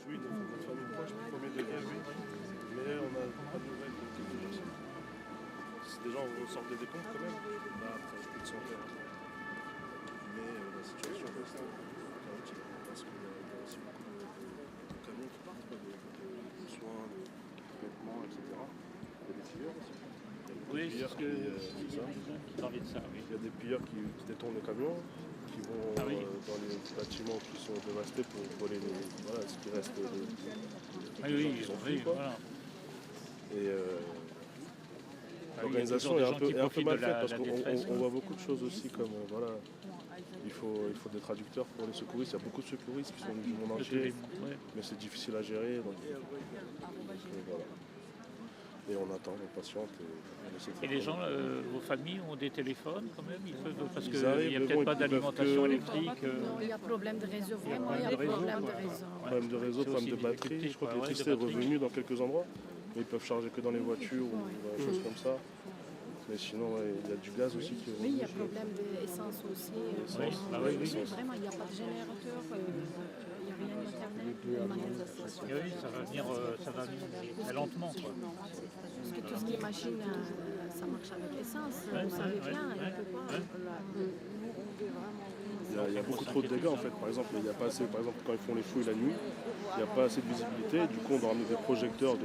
Oui, notre famille proche, premier degré, oui. Mais on n'a pas de nouvelles de quelques personnes. Si des gens ressortent des décombres quand même, là après plus de 100 heures. Mais la situation reste chaotique parce qu'il y a aussi beaucoup de camions qui partent, quoi, de soins, de vêtements, etc. Il y a des pilleurs aussi. Il y a beaucoup de pilleurs qui parlent de ça, oui. Il y a des pilleurs qui détournent les camions, qui vont dans les bâtiments qui sont dévastés pour voler ce qui reste des gens qui sont pris, quoi. Voilà. Et l'organisation est un peu mal faite parce qu'on voit beaucoup de choses aussi comme il faut des traducteurs pour les secouristes. Il y a beaucoup de secouristes qui sont du monde entier, mais c'est difficile à gérer. Donc, voilà. Et on attend, on patiente. Et les gens, vos familles ont des téléphones quand même, parce qu'il n'y a mais peut-être pas d'alimentation que... électrique. Non, il y a problème de réseau, vraiment, il y a problème de réseau. Problème de réseau, problème de batterie. Je crois que l'électricité est revenue dans quelques endroits, mais ils peuvent charger que dans les voitures ou des choses comme ça. Mais sinon, il y a du gaz aussi qui est revenu. Oui, il y a problème d'essence aussi. Vraiment, il n'y a pas de générateur, il n'y a rien d'Internet. Oui, ça va venir lentement, quoi. Parce que tout ce qui est machine, ça marche avec essence. Vous savez bien, il ne peut pas. Il y a beaucoup trop de dégâts en fait. Par exemple, il n'y a pas assez, quand ils font les fouilles la nuit, il n'y a pas assez de visibilité. Du coup, on doit ramener des projecteurs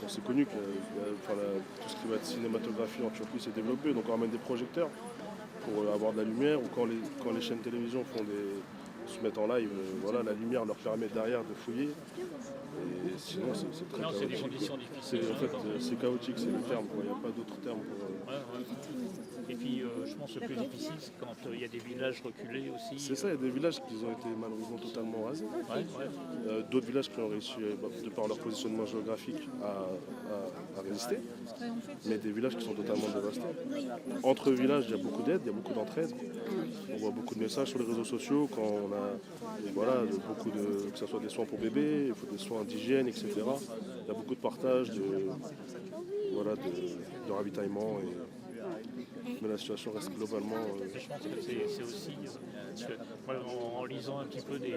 c'est connu que tout ce qui va être cinématographie en Turquie s'est développé, donc on ramène des projecteurs pour avoir de la lumière, ou quand les chaînes de télévision se mettent en live, la lumière leur permet derrière de fouiller. Et sinon, c'est très chaotique. C'est des conditions difficiles. C'est chaotique, c'est le terme. Il n'y a pas d'autre terme pour... Et puis, je pense que le plus difficile, c'est quand il y a des villages reculés aussi. C'est ça, il y a des villages qui ont été malheureusement totalement rasés. D'autres villages qui ont réussi, de par leur positionnement géographique, à résister. Mais des villages qui sont totalement dévastés. Entre villages, il y a beaucoup d'aide, il y a beaucoup d'entraide. On voit beaucoup de messages sur les réseaux sociaux quand on a que ce soit des soins pour bébés, il faut des soins d'hygiène, etc. Il y a beaucoup de partage, de ravitaillement. Mais la situation reste globalement... Je pense que c'est aussi... en lisant un petit peu des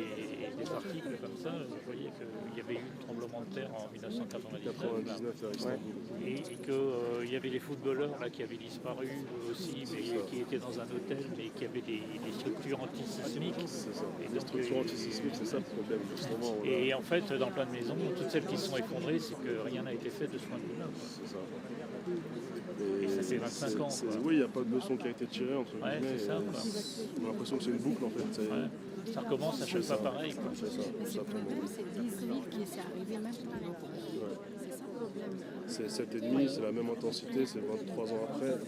articles comme ça, je voyais qu'il y avait eu le tremblement de terre en 1999 à Istanbul. Et qu'il y avait des footballeurs là, qui avaient disparu aussi, mais qui étaient dans un hôtel, mais qui avaient des structures antisismiques. C'est ça, des structures antisismiques, c'est ça le problème. Justement, et en fait, dans plein de maisons, toutes celles qui se sont effondrées, c'est que rien n'a été fait de ce point de vue-là. C'est ça. Et ça fait 25 ans. Oui, il n'y a pas de leçon qui a été tirée entre guillemets. C'est ça. On a l'impression que c'est une boucle en fait. Ça recommence à chaque fois pareil. C'est ça. Mais c'est le problème, c'est 18 qui s'est arrivé même pas. C'est ça le problème. C'est 7,5, c'est la même intensité, c'est 23 ans après.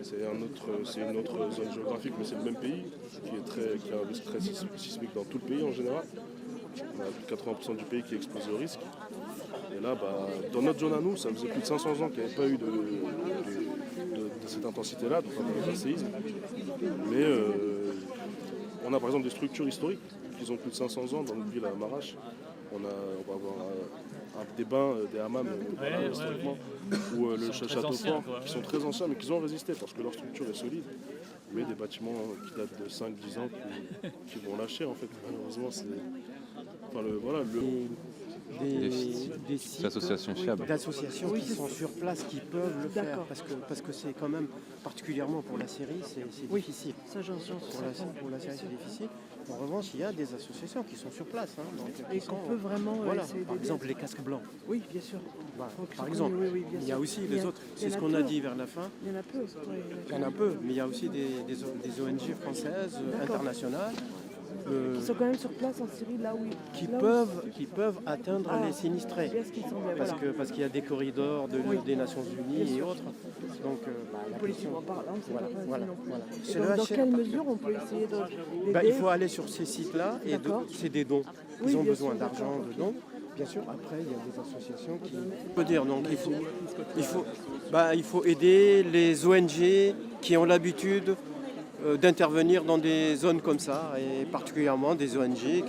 C'est une autre zone géographique, mais c'est le même pays qui a un risque très sismique dans tout le pays en général. On a plus de 80% du pays qui est exposé au risque. Et là, dans notre zone à nous, ça faisait plus de 500 ans qu'il n'y avait pas eu de cette intensité-là, donc un séisme. Mais on a par exemple des structures historiques qui ont plus de 500 ans dans notre ville à Marache. On va avoir des bains, des hammams historiquement, ou le château fort, qui sont très anciens mais qui ont résisté parce que leur structure est solide. Mais des bâtiments qui datent de 5-10 ans qui vont lâcher en fait. Malheureusement, c'est... Des sites d'associations qui sont sur place qui peuvent le faire parce que c'est quand même particulièrement pour la Syrie c'est difficile. Ça, j'en suis pour la Syrie c'est difficile. En revanche, il y a des associations qui sont sur place. Et qu'on peut vraiment essayer par exemple les casques blancs. Oui, bien sûr. Par exemple, oui, il y a aussi les autres. C'est ce qu'on a dit vers la fin. Il y en a peu. Il y en a peu, mais il y a aussi des ONG françaises, internationales. Qui sont quand même sur place en Syrie, là où qui peuvent atteindre les sinistrés. Parce qu'il y a des corridors des Nations Unies et autres. Donc, politiquement parlant, c'est pas facile non plus. C'est dans quelle mesure on peut essayer de... il faut aller sur ces sites-là et c'est des dons. Ils ont besoin d'argent, de dons. Bien sûr, après, il y a des associations qui... On peut dire, donc, il faut aider les ONG qui ont l'habitude d'intervenir dans des zones comme ça, et particulièrement des ONG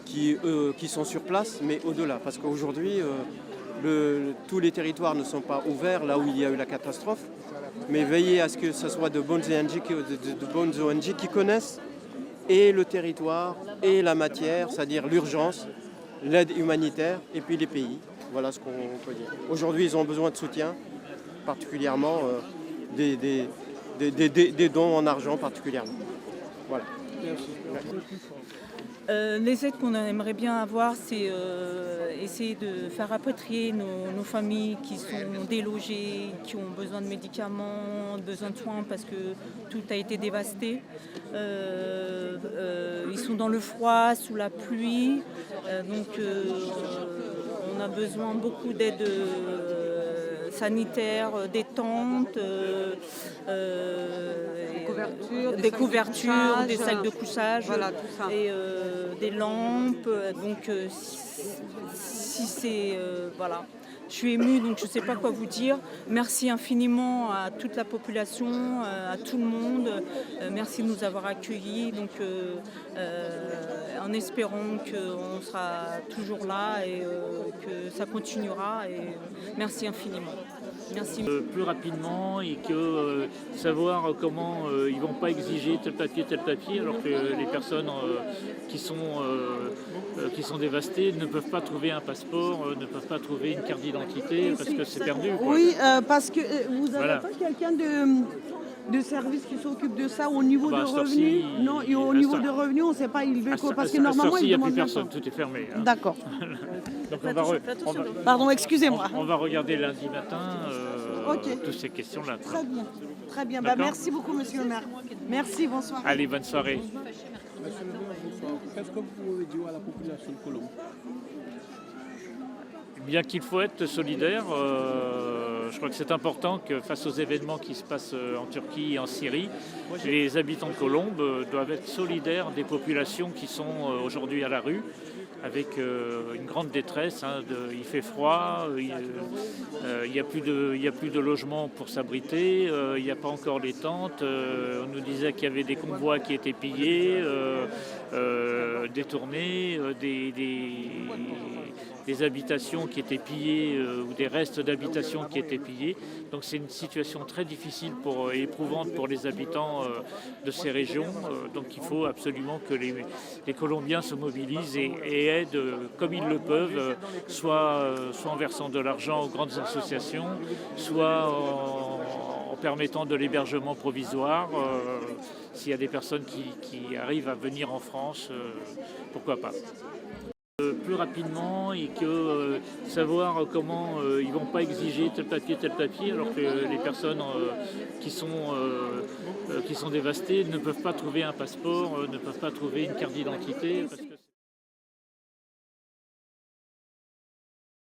qui sont sur place, mais au-delà. Parce qu'aujourd'hui, tous les territoires ne sont pas ouverts là où il y a eu la catastrophe, mais veiller à ce que ce soit de bonnes ONG qui connaissent et le territoire et la matière, c'est-à-dire l'urgence, l'aide humanitaire et puis les pays. Voilà ce qu'on peut dire. Aujourd'hui, ils ont besoin de soutien, particulièrement des dons en argent particulièrement. Voilà. Les aides qu'on aimerait bien avoir, c'est essayer de faire rapatrier nos familles qui sont délogées, qui ont besoin de médicaments, besoin de soins parce que tout a été dévasté. Ils sont dans le froid, sous la pluie, donc on a besoin beaucoup d'aide sanitaires, des tentes, des couvertures, des sacs de couchage, voilà, et des lampes. Donc si c'est voilà. Je suis émue, donc je ne sais pas quoi vous dire. Merci infiniment à toute la population, à tout le monde. Merci de nous avoir accueillis. Donc, en espérant qu'on sera toujours là et que ça continuera. Et merci infiniment. Merci. Plus rapidement et que savoir comment ils ne vont pas exiger tel papier, alors que les personnes qui sont dévastées ne peuvent pas trouver un passeport, ne peuvent pas trouver une carte d'identité parce que c'est perdu. Quoi. Oui, parce que vous n'avez pas quelqu'un de service qui s'occupe de ça au niveau de revenus. Non, et au niveau de revenus, on ne sait pas, il veut quoi. Parce que normalement, il n'y a plus personne, tout est fermé. Hein. D'accord. Donc pardon, excusez-moi. On va regarder lundi matin toutes ces questions-là. Très bien, très bien. Bah, merci beaucoup, monsieur le maire. Merci, bonsoir. Allez, bonne soirée. Monsieur le maire, bonsoir. Qu'est-ce que vous pouvez dire à la population de Colombe? Bien qu'il faut être solidaire, je crois que c'est important que face aux événements qui se passent en Turquie et en Syrie, les habitants de Colombe doivent être solidaires des populations qui sont aujourd'hui à la rue, avec une grande détresse. Il fait froid, il n'y a plus de logement pour s'abriter, il n'y a pas encore les tentes. On nous disait qu'il y avait des convois qui étaient pillés, détournés, des habitations qui étaient pillées ou des restes d'habitations qui étaient pillés. Donc c'est une situation très difficile et éprouvante pour les habitants de ces régions. Donc il faut absolument que les Colombiens se mobilisent et aident comme ils le peuvent, soit en versant de l'argent aux grandes associations, soit en permettant de l'hébergement provisoire. S'il y a des personnes qui arrivent à venir en France, pourquoi pas. Plus rapidement et que savoir comment ils ne vont pas exiger tel papier, alors que les personnes qui sont dévastées ne peuvent pas trouver un passeport, ne peuvent pas trouver une carte d'identité.